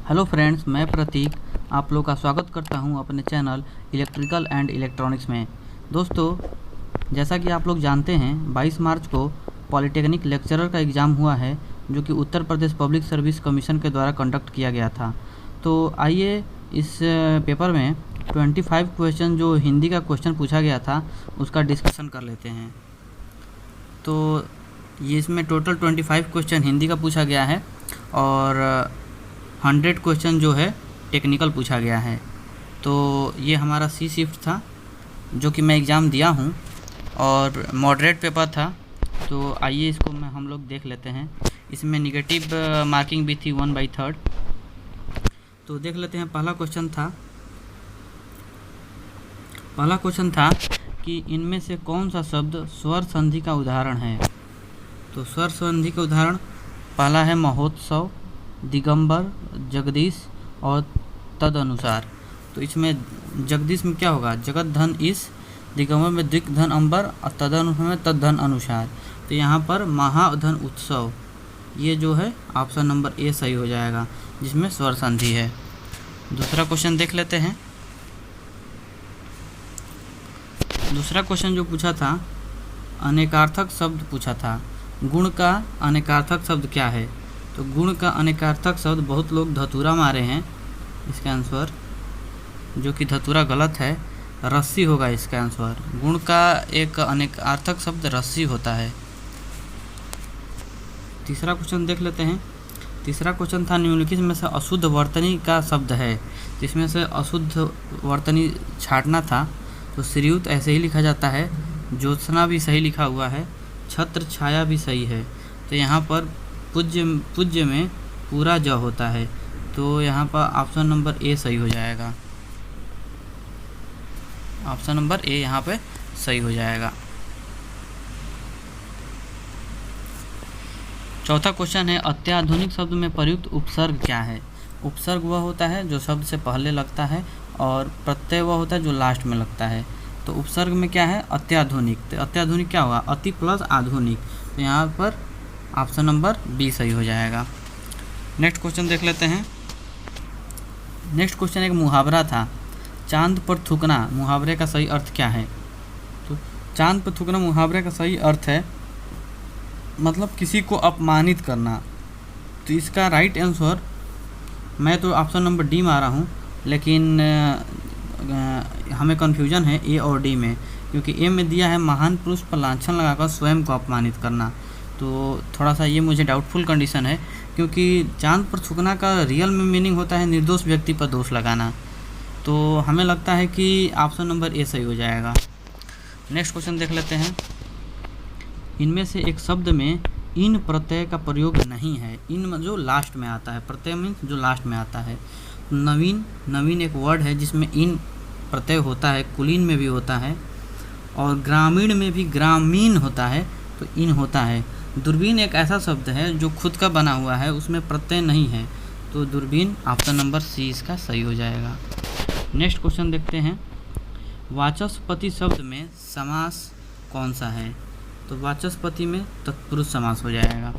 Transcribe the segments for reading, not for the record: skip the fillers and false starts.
Hello friends, मैं प्रतीक आप लोग का स्वागत करता हूं अपने चैनल इलेक्ट्रिकल एंड इलेक्ट्रॉनिक्स में। दोस्तों, जैसा कि आप लोग जानते हैं 22 मार्च को पॉलिटेक्निक लेक्चरर का एग्ज़ाम हुआ है, जो कि Uttar Pradesh public service commission के द्वारा कंडक्ट किया गया था। तो आइए इस पेपर में 25 क्वेश्चन जो हिंदी का क्वेश्चन पूछा गया था उसका डिस्कशन कर लेते हैं। तो ये इसमें टोटल 25 क्वेश्चन हिंदी का पूछा गया है और 100 क्वेश्चन जो है टेक्निकल पूछा गया है। तो ये हमारा सी शिफ्ट था जो कि मैं एग्ज़ाम दिया हूँ और मॉडरेट पेपर था। तो आइए इसको हम लोग देख लेते हैं। इसमें निगेटिव मार्किंग भी थी 1/3। तो देख लेते हैं। पहला क्वेश्चन था कि इनमें से कौन सा शब्द स्वर संधि का उदाहरण है। तो स्वर संधि का उदाहरण पहला है महोत्सव, दिगंबर, जगदीश और तदनुसार। तो इसमें जगदीश में क्या होगा, जगत धन इस, दिगंबर में दिक धन अंबर और तदनुसार में तद धन अनुसार। तो यहाँ पर महाधन उत्सव, ये जो है ऑप्शन नंबर ए सही हो जाएगा, जिसमें स्वर संधि है। दूसरा क्वेश्चन देख लेते हैं। दूसरा क्वेश्चन जो पूछा था, अनेकार्थक शब्द पूछा था। गुण का अनेकार्थक शब्द क्या है। तो गुण का अनेकार्थक शब्द बहुत लोग धतूरा मारे हैं, इसका आंसर जो कि धतूरा गलत है, रस्सी होगा इसका आंसर। गुण का एक अनेकार्थक शब्द रस्सी होता है। तीसरा क्वेश्चन देख लेते हैं। तीसरा क्वेश्चन था निम्नलिखित में से अशुद्ध वर्तनी का शब्द है, जिसमें से अशुद्ध वर्तनी छाटना था। तो श्रीयुत ऐसे ही लिखा जाता है, ज्योत्सना भी सही लिखा हुआ है, छत्र छाया भी सही है। तो यहाँ पर पूज्य में पूरा ज होता है। तो यहाँ पर ऑप्शन नंबर ए सही हो जाएगा। ऑप्शन नंबर ए यहाँ पे सही हो जाएगा। चौथा क्वेश्चन है अत्याधुनिक शब्द में प्रयुक्त उपसर्ग क्या है। उपसर्ग वह होता है जो शब्द से पहले लगता है और प्रत्यय वह होता है जो लास्ट में लगता है। तो उपसर्ग में क्या है, अत्याधुनिक। तो अत्याधुनिक क्या होगा, अति प्लस आधुनिक। तो यहाँ पर ऑप्शन नंबर बी सही हो जाएगा। नेक्स्ट क्वेश्चन देख लेते हैं। नेक्स्ट क्वेश्चन एक मुहावरा था, चांद पर थूकना मुहावरे का सही अर्थ क्या है। तो चांद पर थूकना मुहावरे का सही अर्थ है मतलब किसी को अपमानित करना। तो इसका राइट आंसर मैं तो ऑप्शन नंबर डी मारा हूँ, लेकिन हमें कन्फ्यूजन है ए और डी में, क्योंकि ए में दिया है महान पुरुष पर लांछन लगाकर स्वयं को अपमानित करना। तो थोड़ा सा ये मुझे डाउटफुल कंडीशन है, क्योंकि चांद पर थूकना का रियल में मीनिंग होता है निर्दोष व्यक्ति पर दोष लगाना। तो हमें लगता है कि ऑप्शन नंबर ए सही हो जाएगा। नेक्स्ट क्वेश्चन देख लेते हैं। इनमें से एक शब्द में इन प्रत्यय का प्रयोग नहीं है। इन जो लास्ट में आता है, प्रत्यय मीन्स जो लास्ट में आता है। नवीन एक वर्ड है जिसमें इन प्रत्यय होता है, कुलीन में भी होता है और ग्रामीण में भी ग्रामीण होता है, तो इन होता है। दूरबीन एक ऐसा शब्द है जो खुद का बना हुआ है, उसमें प्रत्यय नहीं है। तो दूरबीन ऑप्शन नंबर सी इसका सही हो जाएगा। नेक्स्ट क्वेश्चन देखते हैं। वाचस्पति शब्द में समास कौन सा है। तो वाचस्पति में तत्पुरुष समास हो जाएगा।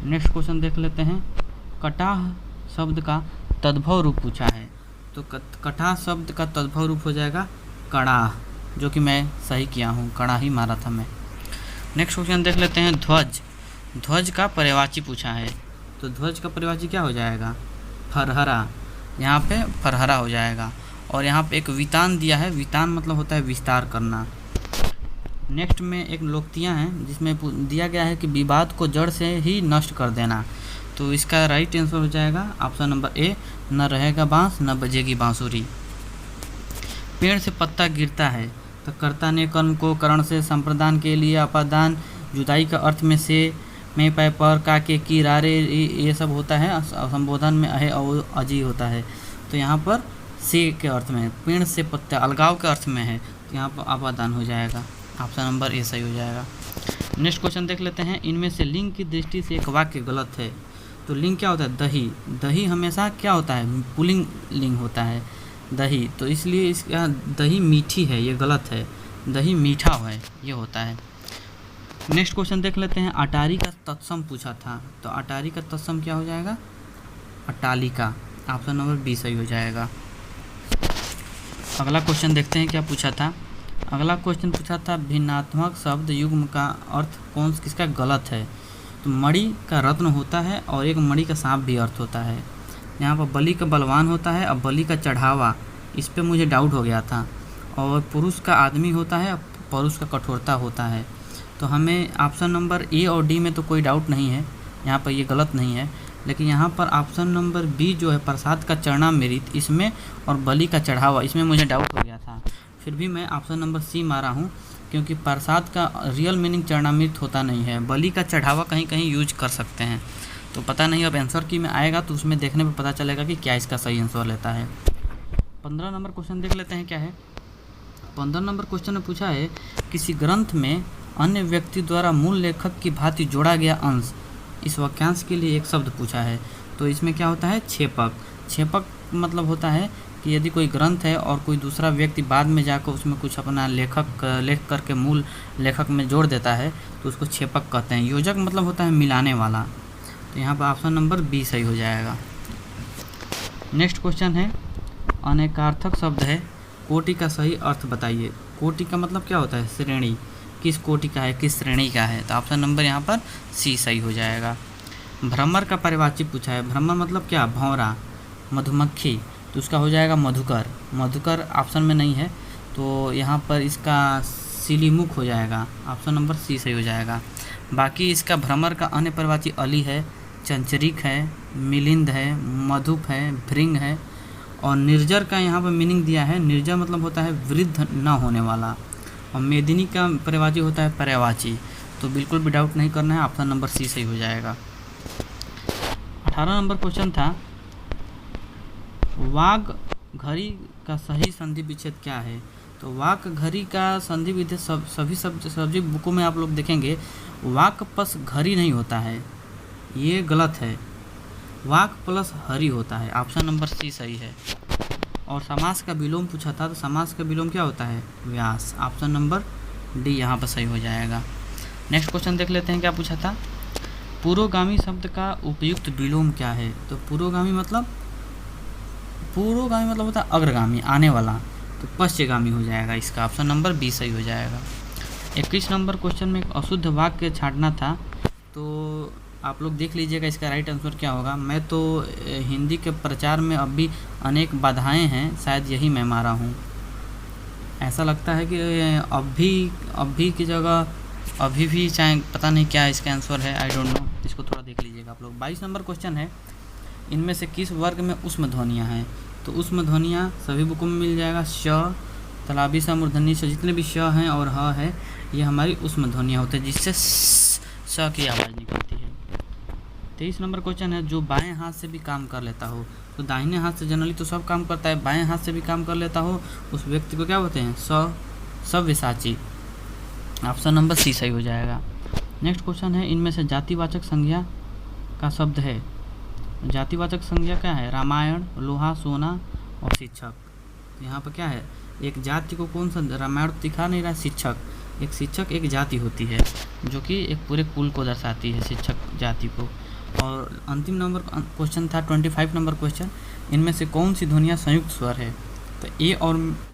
नेक्स्ट क्वेश्चन देख लेते हैं। कटाह शब्द का तद्भव रूप पूछा है। तो कटाह शब्द का तद्भव रूप हो जाएगा कड़ाह, जो कि मैं सही किया हूँ, कड़ा ही मारा था मैं। नेक्स्ट क्वेश्चन देख लेते हैं। ध्वज का पर्यायवाची पूछा है। तो ध्वज का पर्यायवाची क्या हो जाएगा, फरहरा। यहाँ पे फरहरा हो जाएगा। और यहाँ पे एक वितान दिया है, वितान मतलब होता है विस्तार करना। नेक्स्ट में एक लोकोक्तियाँ हैं जिसमें दिया गया है कि विवाद को जड़ से ही नष्ट कर देना। तो इसका राइट आंसर हो जाएगा ऑप्शन नंबर ए, न रहेगा बांस न बजेगी बांसुरी। पेड़ से पत्ता गिरता है, तो कर्ता ने कर्म को करण से संप्रदान के लिए अपादान, जुदाई का अर्थ में से, में पै पर का के की रारे, ये सब होता है। संबोधन में अहे और अजी होता है। तो यहाँ पर से के अर्थ में, पेड़ से पत्ता अलगाव के अर्थ में है, तो यहाँ पर अपादान हो जाएगा। ऑप्शन नंबर ए सही हो जाएगा। नेक्स्ट क्वेश्चन देख लेते हैं। इनमें से लिंग की दृष्टि से एक वाक्य गलत है। तो लिंग क्या होता है, दही। दही हमेशा क्या होता है, पुल्लिंग लिंग होता है दही। तो इसलिए इसका दही मीठी है, ये गलत है। दही मीठा है, ये होता है। नेक्स्ट क्वेश्चन देख लेते हैं। अटारी का तत्सम पूछा था, तो अटारी का तत्सम क्या हो जाएगा, अट्टालिका। ऑप्शन नंबर बी सही हो जाएगा। अगला क्वेश्चन देखते हैं क्या पूछा था। अगला क्वेश्चन पूछा था भिन्नात्मक शब्द युग्म का अर्थ किसका गलत है। तो मणि का रत्न होता है और एक मणि का सांप भी अर्थ होता है। यहाँ पर बलि का बलवान होता है और बलि का चढ़ावा, इस पे मुझे डाउट हो गया था। और पुरुष का आदमी होता है और परुष का कठोरता होता है। तो हमें ऑप्शन नंबर ए और डी में तो कोई डाउट नहीं है, यहाँ पर ये गलत नहीं है। लेकिन यहाँ पर ऑप्शन नंबर बी जो है प्रसाद का चरणामृत, इसमें और बलि का चढ़ावा, इसमें मुझे डाउट हो गया था। फिर भी मैं ऑप्शन नंबर सी मारा हूँ, क्योंकि प्रसाद का रियल मीनिंग चरणामृत होता नहीं है। बलि का चढ़ावा कहीं कहीं यूज कर सकते हैं। तो पता नहीं, अब आंसर की में आएगा तो उसमें देखने पर पता चलेगा कि क्या इसका सही आंसर लेता है। 15 नंबर क्वेश्चन देख लेते हैं क्या है। 15 नंबर क्वेश्चन में पूछा है किसी ग्रंथ में अन्य व्यक्ति द्वारा मूल लेखक की भांति जोड़ा गया अंश, इस वाक्यांश के लिए एक शब्द पूछा है। तो इसमें क्या होता है, छेपक। छेपक मतलब होता है कि यदि कोई ग्रंथ है और कोई दूसरा व्यक्ति बाद में जाकर उसमें कुछ अपना लेख करके मूल लेखक में जोड़ देता है तो उसको छेपक कहते हैं। योजक मतलब होता है मिलाने वाला। तो यहाँ पर ऑप्शन नंबर बी सही हो जाएगा। नेक्स्ट क्वेश्चन है अनेकार्थक शब्द है, कोटि का सही अर्थ बताइए। कोटि का मतलब क्या होता है, श्रेणी। किस कोटि का है, किस श्रेणी का है। तो ऑप्शन नंबर यहाँ पर सी सही हो जाएगा। भ्रमर का परिवाची पूछा है। भ्रमर मतलब क्या, भौरा। मधुमक्खी, तो उसका हो जाएगा मधुकर। मधुकर ऑप्शन में नहीं है, तो यहाँ पर इसका सिलीमुख हो जाएगा। ऑप्शन नंबर सी सही हो जाएगा। बाकी इसका भ्रमर का अन्य परिवाची अली है, चंचरिक है, मिलिंद है, मधुप है, भृंग है। और निर्जर का यहाँ पर मीनिंग दिया है, निर्जर मतलब होता है वृद्ध न होने वाला। और मेदिनी का पर्यायवाची होता है पर्यायवाची। तो बिल्कुल भी डाउट नहीं करना है, ऑप्शन नंबर सी सही हो जाएगा। 18 नंबर क्वेश्चन था वाक घड़ी का सही संधि विच्छेद क्या है। तो वाक घड़ी का संधि विच्छेद सभी बुकों में आप लोग देखेंगे वाक प्लस घड़ी नहीं होता है, ये गलत है। वाक प्लस हरि होता है। ऑप्शन नंबर सी सही है। और समास का विलोम पूछा था, तो समास का विलोम क्या होता है, व्यास। ऑप्शन नंबर डी यहाँ पर सही हो जाएगा। नेक्स्ट क्वेश्चन देख लेते हैं क्या पूछा था। पुरोगामी शब्द का उपयुक्त विलोम क्या है। तो पुरोगामी मतलब होता है अग्रगामी, आने वाला। तो पश्चगामी हो जाएगा इसका। ऑप्शन नंबर बी सही हो जाएगा। 21 नंबर क्वेश्चन में एक अशुद्ध वाक्य छांटना था, तो आप लोग देख लीजिएगा इसका राइट आंसर क्या होगा। मैं तो हिंदी के प्रचार में अब भी अनेक बाधाएं हैं, शायद यही मैं मारा हूँ। ऐसा लगता है कि अब भी की जगह अभी भी, चाहे पता नहीं क्या इसका आंसर है, आई डोंट नो। इसको थोड़ा देख लीजिएगा आप लोग। 22 नंबर क्वेश्चन है इनमें से किस वर्ग में उष्म ध्वनियाँ हैं। तो उष्म ध्वनियाँ सभी बुकों में मिल जाएगा। श, तालाबी स, मूर्धन्य स, जितने भी श हैं और ह है, ये हमारी उष्म ध्वनियाँ होती हैं, जिससे स की आवाज़ निकलती है। 23 नंबर क्वेश्चन है जो बाएं हाथ से भी काम कर लेता हो। तो दाहिने हाथ से जनरली तो सब काम करता है, बाएं हाथ से भी काम कर लेता हो, उस व्यक्ति को क्या बोलते हैं, सव्यसाची। ऑप्शन नंबर सी सही हो जाएगा। नेक्स्ट क्वेश्चन है इनमें से जातिवाचक संज्ञा का शब्द है। जातिवाचक संज्ञा क्या है, रामायण, लोहा, सोना और शिक्षक। तो यहाँ पर क्या है, एक जाति को कौन सा, रामायण दिखा नहीं रहा है, शिक्षक। एक शिक्षक एक जाति होती है जो कि एक पूरे कुल को दर्शाती है, शिक्षक जाति को। और अंतिम नंबर क्वेश्चन था 25 नंबर क्वेश्चन, इनमें से कौन सी ध्वनियाँ संयुक्त स्वर है। तो ए और